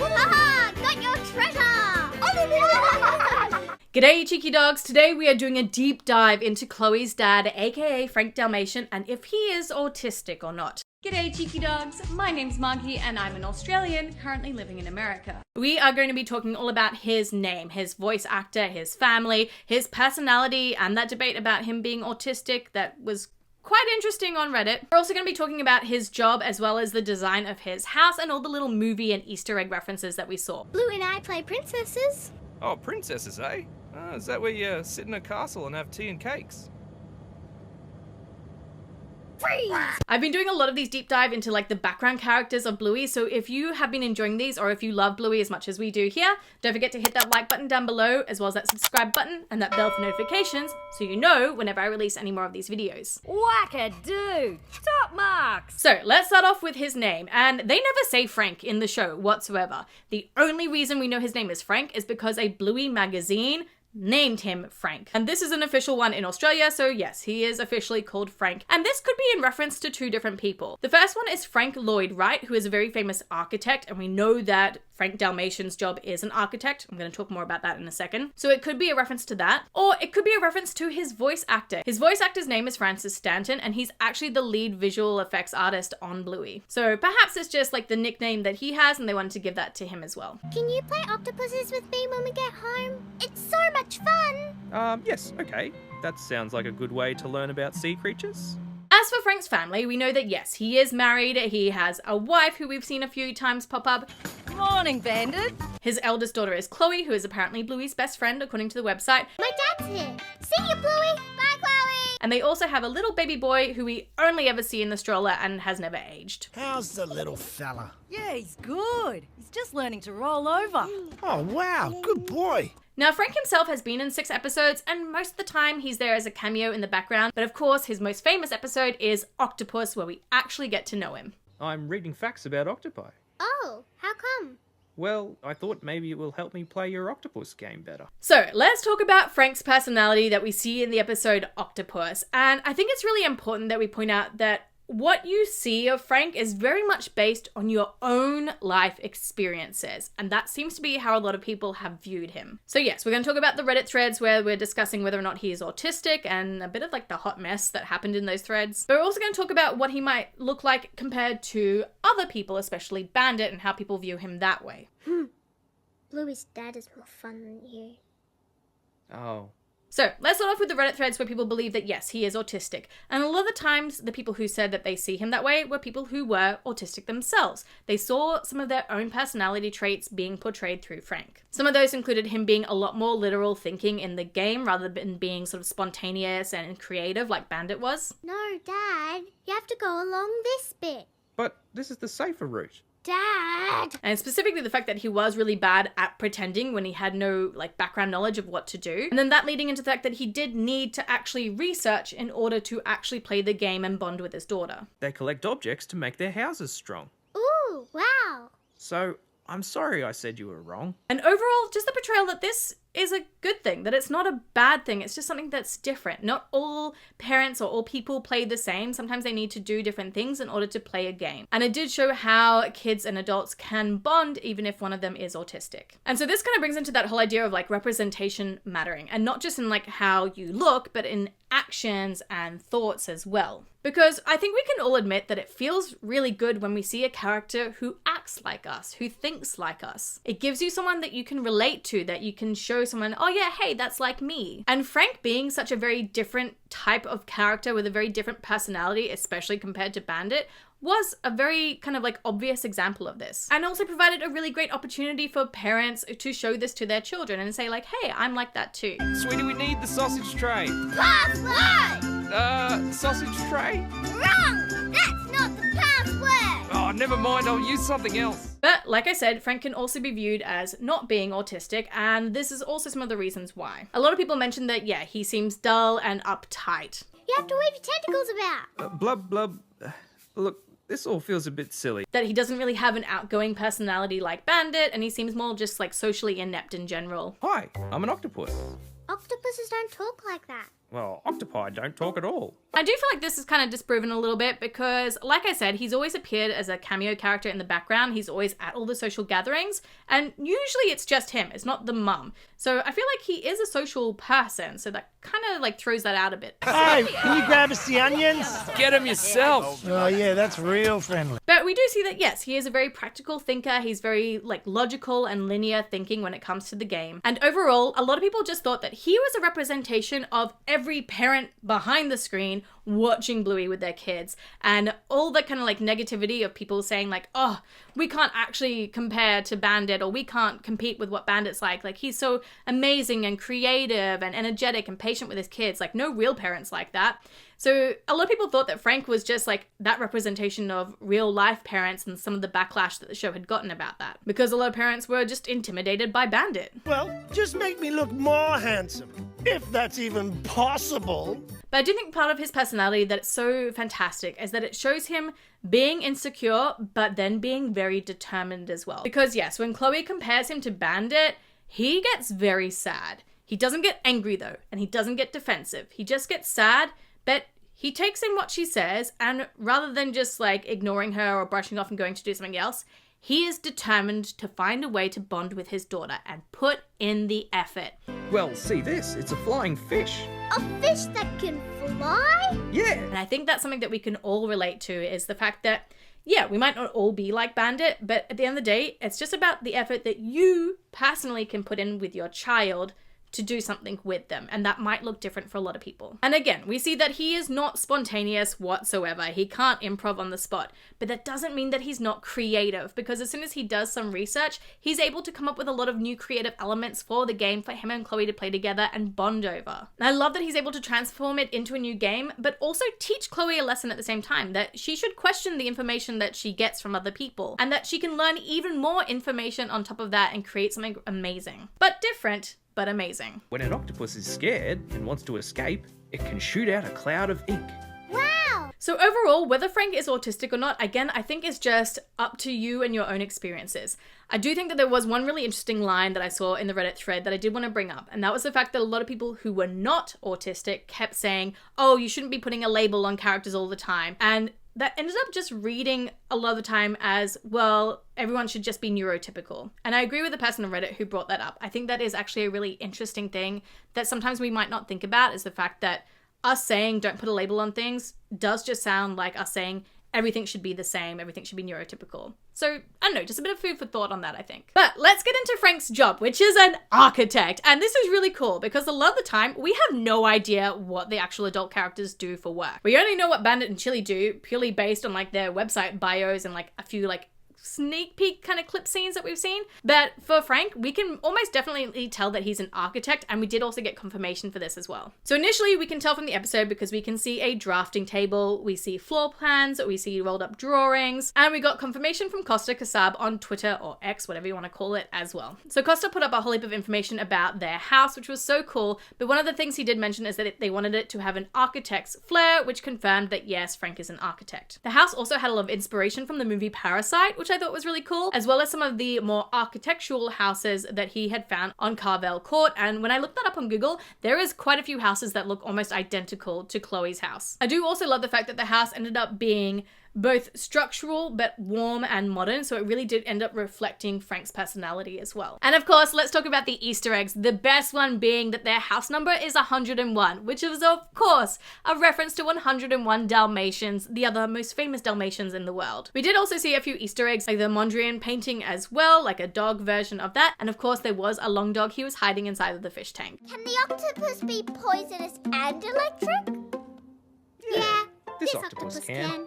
Haha! Got your treasure! G'day, cheeky dogs. Today we are doing a deep dive into Chloe's dad, aka Frank Dalmation, and if he is autistic or not. G'day cheeky dogs, my name's Margie and I'm an Australian currently living in America. We are going to be talking all about his name, his voice actor, his family, his personality, and that debate about him being autistic that was quite interesting on Reddit. We're also going to be talking about his job as well as the design of his house and all the little movie and Easter egg references that we saw. Bluey and I play princesses. Oh, princesses, eh? Is that where you sit in a castle and have tea and cakes? Freeze! I've been doing a lot of these deep dive into like the background characters of Bluey, so if you have been enjoying these or if you love Bluey as much as we do here, don't forget to hit that like button down below as well as that subscribe button and that bell for notifications so you know whenever I release any more of these videos. Wackadoo! Top marks! So let's start off with his name, and they never say Frank in the show whatsoever. The only reason we know his name is Frank is because a Bluey magazine named him Frank. And this is an official one in Australia, so yes, he is officially called Frank. And this could be in reference to two different people. The first one is Frank Lloyd Wright, who is a very famous architect, and we know that Frank Dalmatian's job is an architect. I'm going to talk more about that in a second. So it could be a reference to that, or it could be a reference to his voice actor. His voice actor's name is Francis Stanton, and he's actually the lead visual effects artist on Bluey. So perhaps it's just like the nickname that he has, and they wanted to give that to him as well. Can you play octopuses with me when we get home? It's so much fun! Yes, okay. That sounds like a good way to learn about sea creatures. As for Frank's family, we know that yes, he is married, he has a wife who we've seen a few times pop up. Morning, Bandit! His eldest daughter is Chloe, who is apparently Bluey's best friend, according to the website. My dad's here. See you, Bluey! Bye, Chloe! And they also have a little baby boy who we only ever see in the stroller and has never aged. How's the little fella? Yeah, he's good. He's just learning to roll over. Oh, wow, good boy. Now, Frank himself has been in 6 episodes, and most of the time he's there as a cameo in the background, but of course his most famous episode is Octopus, where we actually get to know him. I'm reading facts about octopi. Oh, how come? Well, I thought maybe it will help me play your octopus game better. So, let's talk about Frank's personality that we see in the episode Octopus, and I think it's really important that we point out that what you see of Frank is very much based on your own life experiences, and that seems to be how a lot of people have viewed him. So yes, we're going to talk about the Reddit threads where we're discussing whether or not he is autistic and a bit of like the hot mess that happened in those threads. But we're also going to talk about what he might look like compared to other people, especially Bandit, and how people view him that way. Bluey's dad is more fun than you. Oh. So let's start off with the Reddit threads where people believe that yes, he is autistic. And a lot of the times, the people who said that they see him that way were people who were autistic themselves. They saw some of their own personality traits being portrayed through Frank. Some of those included him being a lot more literal thinking in the game rather than being sort of spontaneous and creative like Bandit was. No, Dad. You have to go along this bit. But this is the safer route. Dad! And specifically the fact that he was really bad at pretending when he had no like background knowledge of what to do. And then that leading into the fact that he did need to actually research in order to actually play the game and bond with his daughter. They collect objects to make their houses strong. Ooh, wow. So, I'm sorry I said you were wrong. And overall, just the portrayal that this is a good thing, that it's not a bad thing, it's just something that's different. Not all parents or all people play the same. Sometimes they need to do different things in order to play a game. And it did show how kids and adults can bond even if one of them is autistic. And so this kind of brings into that whole idea of like representation mattering, and not just in like how you look, but in actions and thoughts as well. Because I think we can all admit that it feels really good when we see a character who acts like us, who thinks like us. It gives you someone that you can relate to, that you can show someone, oh yeah, hey, that's like me. And Frank being such a very different type of character with a very different personality, especially compared to Bandit, was a very kind of like obvious example of this. And also provided a really great opportunity for parents to show this to their children and say like, hey, I'm like that too. Sweetie, we need the sausage tray. Password! Sausage tray? Wrong! That's not the password! Oh, never mind, I'll use something else. But like I said, Frank can also be viewed as not being autistic, and this is also some of the reasons why. A lot of people mentioned that, yeah, he seems dull and uptight. You have to wave your tentacles about. Blub, blub. Look, this all feels a bit silly. That he doesn't really have an outgoing personality like Bandit, and he seems more just like socially inept in general. Hi, I'm an octopus. Octopuses don't talk like that. Well, octopi don't talk at all. I do feel like this is kind of disproven a little bit because, like I said, he's always appeared as a cameo character in the background. He's always at all the social gatherings, and usually it's just him. It's not the mum. So I feel like he is a social person, so that kind of like throws that out a bit. Hey, can you grab us the onions? Get him yourself. Oh, yeah, that's real friendly. But we do see that, yes, he is a very practical thinker. He's very like logical and linear thinking when it comes to the game. And overall, a lot of people just thought that he was a representation of every parent behind the screen watching Bluey with their kids, and all the kind of like negativity of people saying like, oh, we can't actually compare to Bandit, or we can't compete with what Bandit's like he's so amazing and creative and energetic and patient with his kids. Like, no real parents like that. So a lot of people thought that Frank was just like that representation of real life parents, and some of the backlash that the show had gotten about that, because a lot of parents were just intimidated by Bandit. Well, just make me look more handsome, if that's even possible. But I do think part of his personality that's so fantastic is that it shows him being insecure, but then being very determined as well. Because yes, when Chloe compares him to Bandit, he gets very sad. He doesn't get angry though, and he doesn't get defensive. He just gets sad, but he takes in what she says, and rather than just like ignoring her or brushing off and going to do something else, he is determined to find a way to bond with his daughter and put in the effort. Well, see this. It's a flying fish. A fish that can fly? Yeah. And I think that's something that we can all relate to, is the fact that, yeah, we might not all be like Bandit, but at the end of the day, it's just about the effort that you personally can put in with your child to do something with them, and that might look different for a lot of people. And again, we see that he is not spontaneous whatsoever. He can't improv on the spot, but that doesn't mean that he's not creative, because as soon as he does some research, he's able to come up with a lot of new creative elements for the game for him and Chloe to play together and bond over. And I love that he's able to transform it into a new game, but also teach Chloe a lesson at the same time, that she should question the information that she gets from other people, and that she can learn even more information on top of that and create something amazing. But different, but amazing. When an octopus is scared and wants to escape, it can shoot out a cloud of ink. Wow! So overall, whether Frank is autistic or not, again, I think is just up to you and your own experiences. I do think that there was one really interesting line that I saw in the Reddit thread that I did want to bring up, and that was the fact that a lot of people who were not autistic kept saying, oh, you shouldn't be putting a label on characters all the time. And that ended up just reading a lot of the time as, well, everyone should just be neurotypical. And I agree with the person on Reddit who brought that up. I think that is actually a really interesting thing that sometimes we might not think about, is the fact that us saying don't put a label on things does just sound like us saying everything should be the same, everything should be neurotypical. So, I don't know, just a bit of food for thought on that, I think. But let's get into Frank's job, which is an architect. And this is really cool because a lot of the time, we have no idea what the actual adult characters do for work. We only know what Bandit and Chili do, purely based on like their website bios and like a few like sneak peek kind of clip scenes that we've seen. But for Frank, we can almost definitely tell that he's an architect, and we did also get confirmation for this as well. So initially we can tell from the episode because we can see a drafting table, we see floor plans, we see rolled up drawings, and we got confirmation from Costa Kassab on Twitter, or X, whatever you want to call it, as well. So Costa put up a whole heap of information about their house, which was so cool, but one of the things he did mention is that they wanted it to have an architect's flair, which confirmed that yes, Frank is an architect. The house also had a lot of inspiration from the movie Parasite, which I thought was really cool, as well as some of the more architectural houses that he had found on Carvel Court. And when I looked that up on Google, there is quite a few houses that look almost identical to Chloe's house. I do also love the fact that the house ended up being both structural but warm and modern, so it really did end up reflecting Frank's personality as well. And of course, let's talk about the Easter eggs, the best one being that their house number is 101, which is of course a reference to 101 Dalmatians, the other most famous Dalmatians in the world. We did also see a few Easter eggs, like the Mondrian painting as well, like a dog version of that, and of course there was a long dog he was hiding inside of the fish tank. Can the octopus be poisonous and electric? Yeah, This octopus can.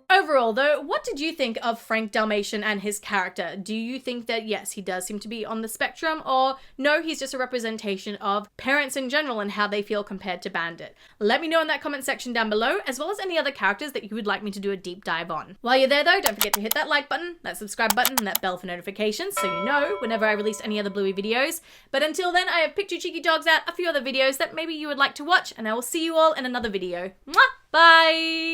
Overall though, what did you think of Frank Dalmatian and his character? Do you think that yes, he does seem to be on the spectrum, or no, he's just a representation of parents in general and how they feel compared to Bandit? Let me know in that comment section down below, as well as any other characters that you would like me to do a deep dive on. While you're there though, don't forget to hit that like button, that subscribe button, and that bell for notifications so you know whenever I release any other Bluey videos. But until then, I have picked you cheeky dogs out a few other videos that maybe you would like to watch, and I will see you all in another video. Mwah! Bye!